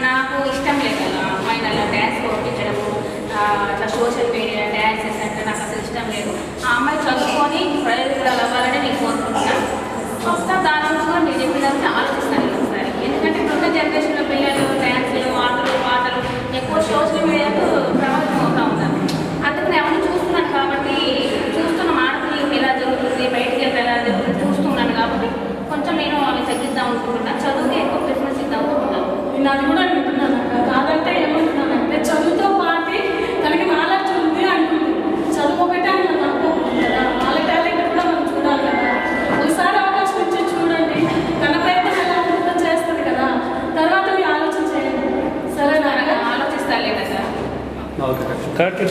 నాకు ఇష్టం లేదు అలా అమ్మాయిని అలా డ్యాన్స్ పంపించడము, అట్లా సోషల్ మీడియా డ్యాన్సెస్ అంటే నాకు అసలు ఇష్టం లేదు. ఆ అమ్మాయి చదువుకొని ప్రయోజనాలు అవ్వాలని నేను కోరుకుంటున్నాను. ఒకసారి దాని గురించి కూడా మీరు చెప్పిన ఆలోచిస్తాను ఒకసారి. ఎందుకంటే ఇప్పుడున్న జనరేషన్లో పిల్లలు డ్యాన్సులు, ఆటలు, పాటలు ఎక్కువ సోషల్ మీడియాకు ప్రభావితం అవుతూ ఉంటారు. అందుకు నేను అవన్నీ చూస్తున్నాను కాబట్టి, చూస్తున్న ఆడపిల్లలకి ఎలా జరుగుతుంది, బయటికి వెళ్తే ఎలా జరుగుతుంది చూస్తున్నాను కాబట్టి కొంచెం నేను అవి తగ్గిద్దాం అనుకుంటున్నాను. చదువుకి ఎక్కువ ప్రిఫరెన్స్ ఇద్దాం అనుకుంటున్నాను. నేను అది కూడా అనుకుంటున్నాను అక్క. కాదంటే ఏమంటున్నానంటే చదువుతో పాటు తనకి నాలెడ్జ్ ఉంది అంటుంది. చదువు ఒకటే అని మనం అనుకోకూడదు కదా, వాళ్ళ టాలెంట్ కూడా మనం చూడాలి కదా. ఒకసారి అవకాశం ఇచ్చి చూడండి, తన ప్రయత్నం ఎలా ఉంటుందో చేస్తుంది కదా, తర్వాత మీ ఆలోచన చేయండి. సరేనా? ఆలోచిస్తాలే కదా. ఓకే.